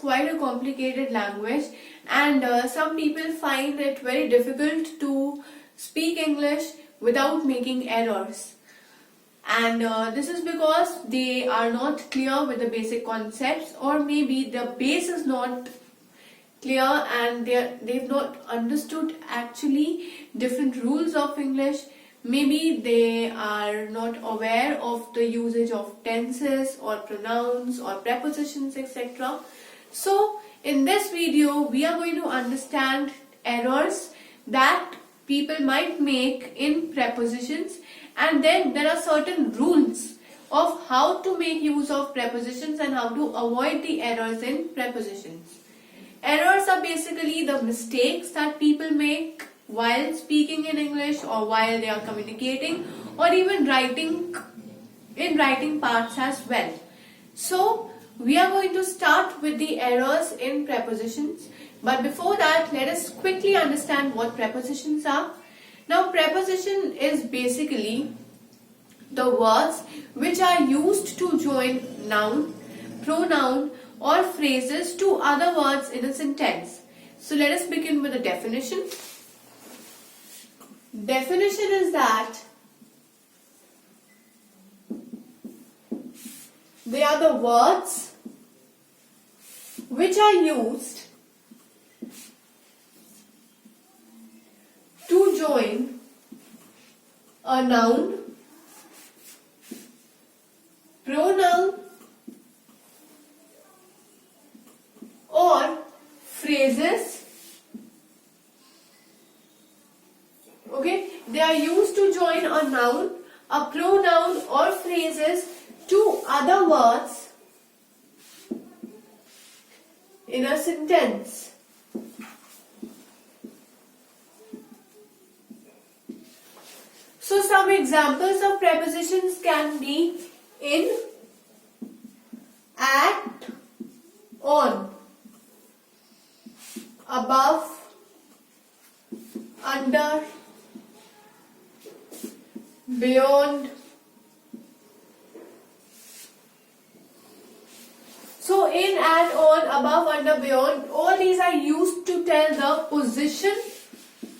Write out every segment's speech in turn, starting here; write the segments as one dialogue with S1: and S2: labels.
S1: quite a complicated language, and some people find it very difficult to speak English without making errors. And this is because they are not clear with the basic concepts, or maybe the base is not clear and they've not understood actually different rules of English. Maybe they are not aware of the usage of tenses or pronouns or prepositions, etc. So in this video we are going to understand errors that people might make in prepositions, and then there are certain rules of how to make use of prepositions and how to avoid the errors in prepositions. Errors are basically the mistakes that people make while speaking in English or while they are communicating, or even writing parts as well. So we are going to start with the errors in prepositions, but before that let us quickly understand what prepositions are. Now preposition is basically the words which are used to join noun, pronoun or phrases to other words in a sentence. So let us begin with the definition. Definition is that they are the words which are used to join a noun, pronoun or phrases. Okay, they are used to join a noun, a pronoun or phrases to other words in a sentence. So some examples of prepositions can be in, at, on, above, under, beyond. So in, at, on, above, under, beyond, all these are used to tell the position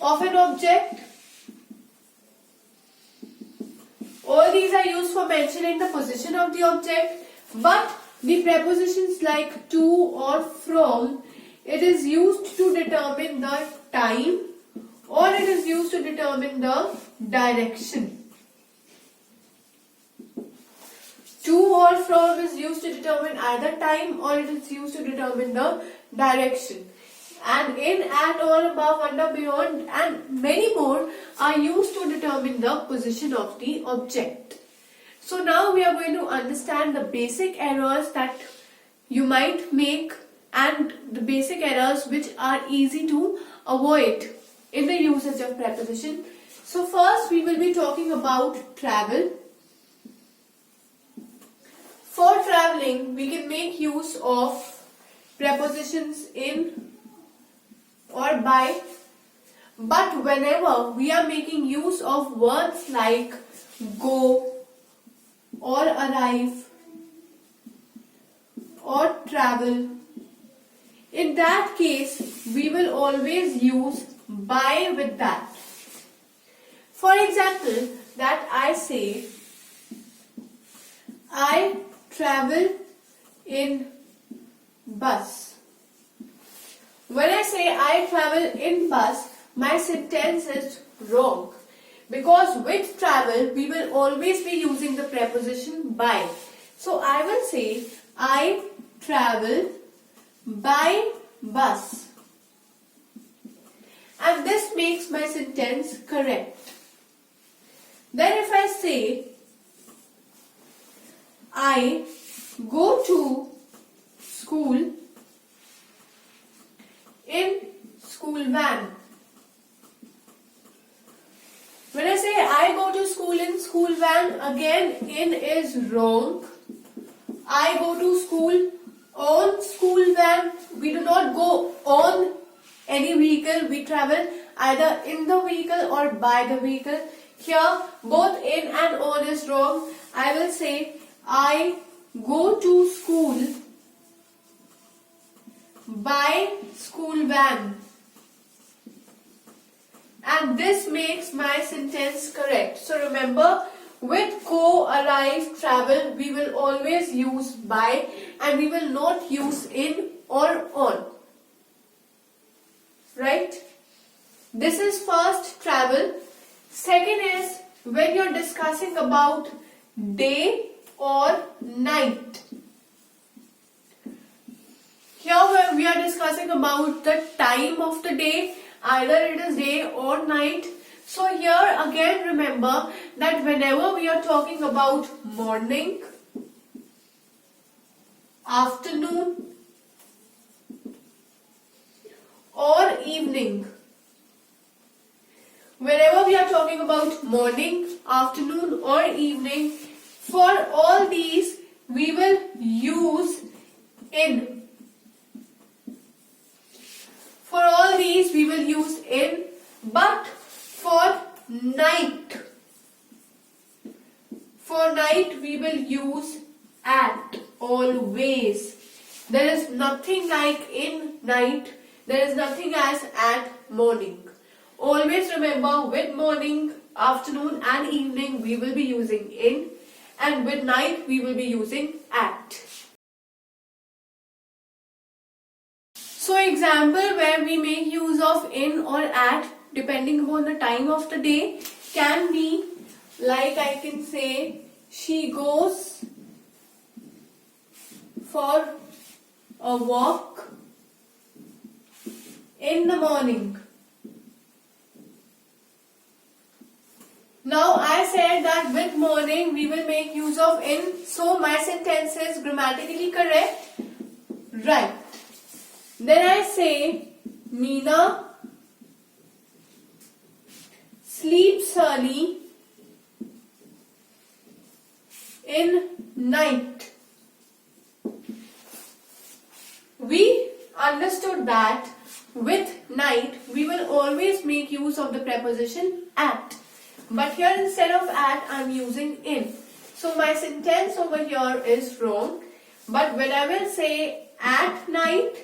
S1: of an object. All these are used for mentioning the position of the object, but the prepositions like to or from, it is used to determine the time, or it is used to determine the direction. To or from is used to determine either time, or it is used to determine the direction. And in, at, on, above, under, beyond and many more are used to determine the position of the object. So now we are going to understand the basic errors that you might make and the basic errors which are easy to avoid in the usage of preposition. So first we will be talking about travel. For traveling we can make use of prepositions in or by, but whenever we are making use of words like go or arrive or travel, in that case we will always use by with that. For example, that I say I travel in bus. When I say I travel in bus, my sentence is wrong, because with travel we will always be using the preposition by. So I will say I travel by bus, and this makes my sentence correct. Then if I say I go to school in school van. When I say I go to school in school van, again in is wrong. I go to school on school van. We do not go on any vehicle. We travel either in the vehicle or by the vehicle. Here both in and on is wrong. I will say I go to school by school van. And this makes my sentence correct. So remember, with go, arrive, travel, we will always use by and we will not use in or on. Right? This is first travel. Second is when you're discussing about day or night. Here we are discussing about the time of the day, either it is day or night. So here again remember that whenever we are talking about morning, afternoon or evening, whenever we are talking about morning, afternoon or evening, for all these we will use in. For all these we will use in, but for night we will use at always. There is nothing like in night, there is nothing as at morning. Always remember, with morning, afternoon and evening we will be using in, and with night we will be using at. So example where we make use of in or at depending upon the time of the day can be like, I can say, she goes for a walk in the morning. Now I said that with morning we will make use of in, so my sentence is grammatically correct. Right. Then I say Meena sleeps early in night. We understood that with night we will always make use of the preposition at. But here instead of at I am using in. So my sentence over here is wrong. But when I will say at night,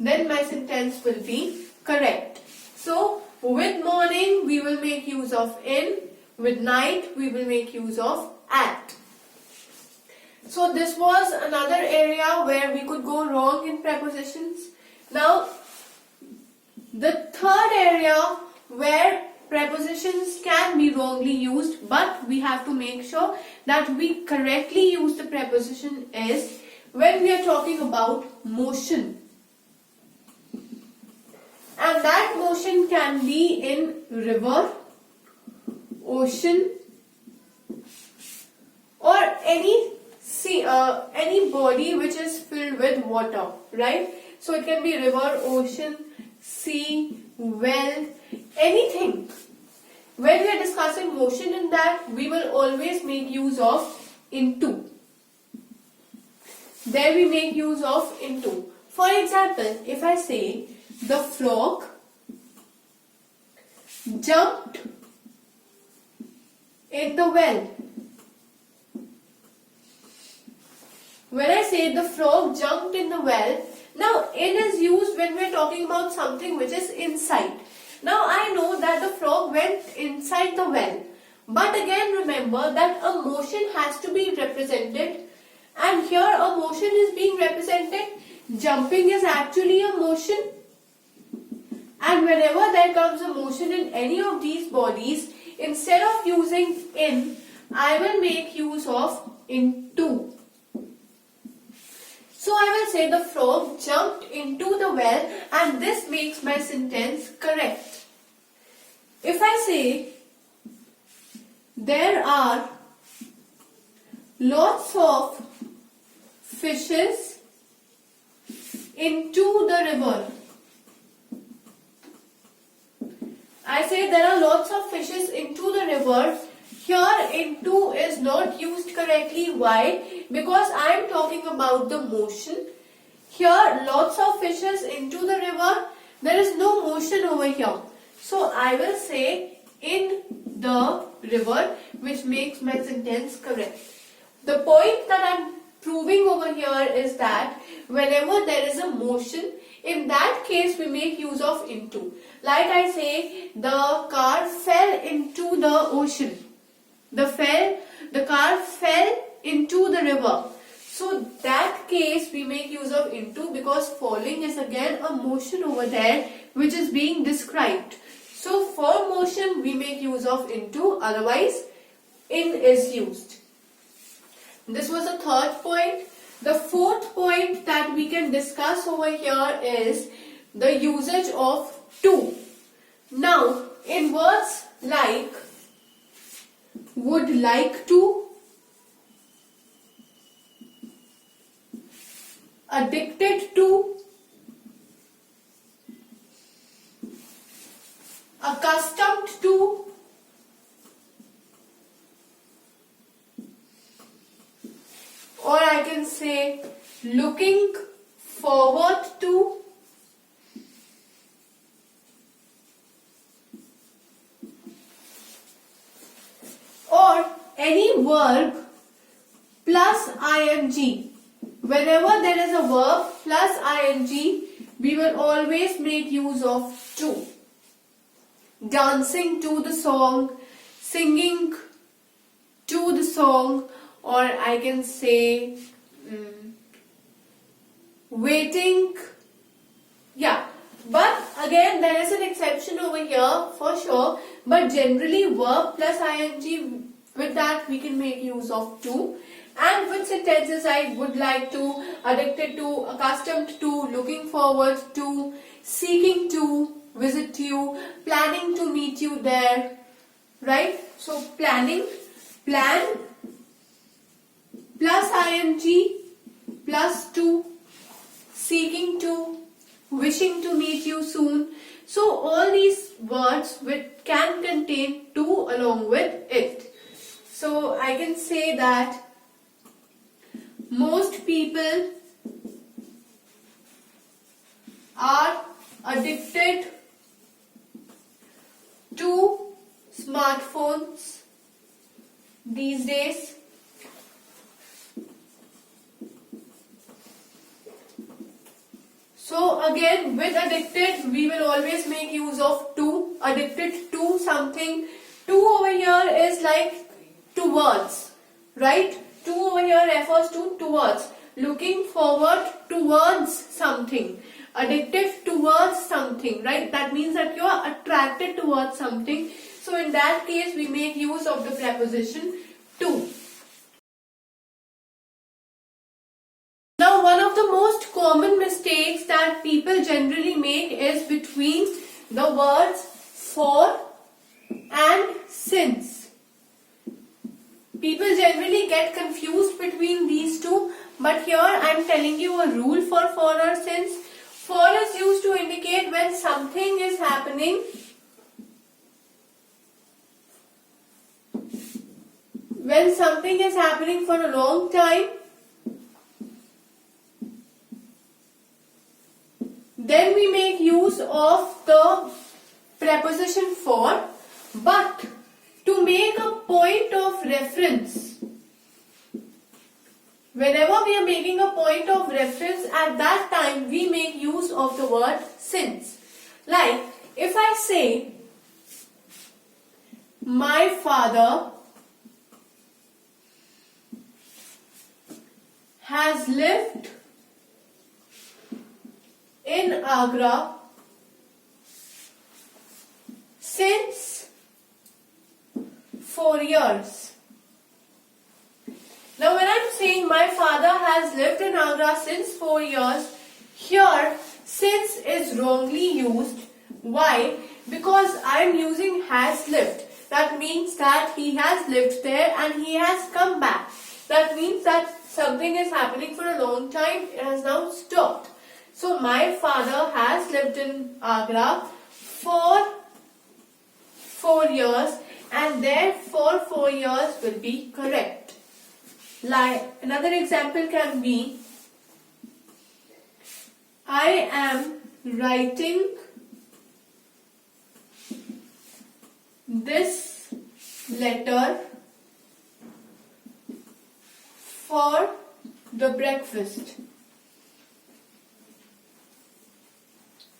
S1: then my sentence will be correct. So with morning we will make use of in, with night we will make use of at. So this was another area where we could go wrong in prepositions. Now the third area where prepositions can be wrongly used, but we have to make sure that we correctly use the preposition is when we are talking about motion. And that motion can be in river, ocean, or any body which is filled with water, right? So it can be river, ocean, sea, well, anything. When we are discussing motion in that, we will always make use of into. There we make use of into. For example, if I say the frog jumped in the well. When I say the frog jumped in the well, now in is used when we are talking about something which is inside. Now I know that the frog went inside the well. But again remember that a motion has to be represented, and here a motion is being represented. Jumping is actually a motion. And whenever there comes a motion in any of these bodies, instead of using in, I will make use of into. So I will say the frog jumped into the well, and this makes my sentence correct. If I say there are lots of fishes into the river. I say there are lots of fishes into the river. Here into is not used correctly. Why? Because I am talking about the motion. Here lots of fishes into the river. There is no motion over here. So I will say in the river, which makes my sentence correct. The point that I am proving over here is that whenever there is a motion, In that case, we make use of into. Like I say, the car fell into the ocean. The car fell into the river. So that case we make use of into, because falling is again a motion over there which is being described. So for motion we make use of into, otherwise in is used. This was the third point. The fourth point that we can discuss over here is the usage of to. Now, in words like would like to, addicted to, accustomed to, or I can say looking forward to, or any verb plus ing. Whenever there is a verb plus ing, we will always make use of to. Dancing to the song, singing to the song, or I can say waiting. Yeah, but again there is an exception over here for sure, but generally verb plus ing, with that we can make use of to. And with sentences like would like to, addicted to, accustomed to, looking forward to, seeking to visit you, planning to meet you there, right? So planning, plan plus ing plus to, seeking to, wishing to meet you soon. So all these words which can contain to along with it. So I can say that most people are addicted to smartphones these days. So again, with addicted we will always make use of to. Addicted to something. To over here is like towards, right? To over here refers to towards. Looking forward towards something. Addicted towards something, right? That means that you are attracted towards something. So in that case we make use of the preposition to. Now one of the most common mistakes that people generally make is between the words for and since. People generally get confused between these two, but here I am telling you a rule for or since. For is used to indicate when something is happening. When something is happening for a long time, then we make use of the preposition for. But to make a point of reference, whenever we are making a point of reference, at that time we make use of the word since. Like if I say my father has lived in Agra since 4 years. Now when I am saying my father has lived in Agra since 4 years, here since is wrongly used. Why? Because I am using has lived. That means that he has lived there and he has come back. That means that something is happening for a long time, it has now stopped. So my father has lived in Agra for 4 years, and therefore 4 years will be correct. Like another example can be, I am writing this letter for the breakfast.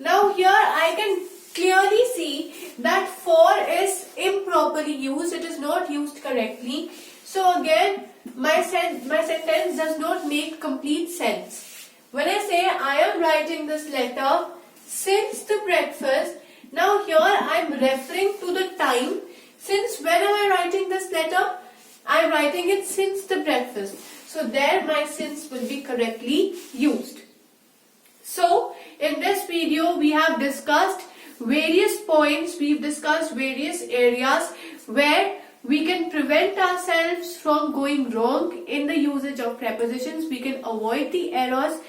S1: Now here I can clearly see that for is improperly used. It is not used correctly. So again, my sentence does not make complete sense. When I say I am writing this letter since the breakfast, now here I am referring to the time. Since when am I writing this letter? I am writing it since the breakfast. So there my since will be correctly used. So in this video we have discussed various points, we've discussed various areas where we can prevent ourselves from going wrong in the usage of prepositions. We can avoid the errors,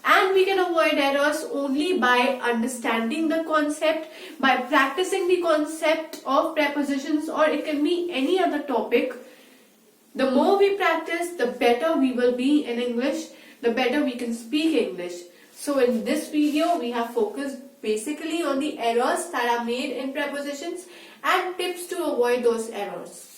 S1: and we can avoid errors only by understanding the concept, by practicing the concept of prepositions, or it can be any other topic. The more we practice, the better we will be in English, the better we can speak English. So in this video, we have focused basically on the errors that are made in prepositions and tips to avoid those errors.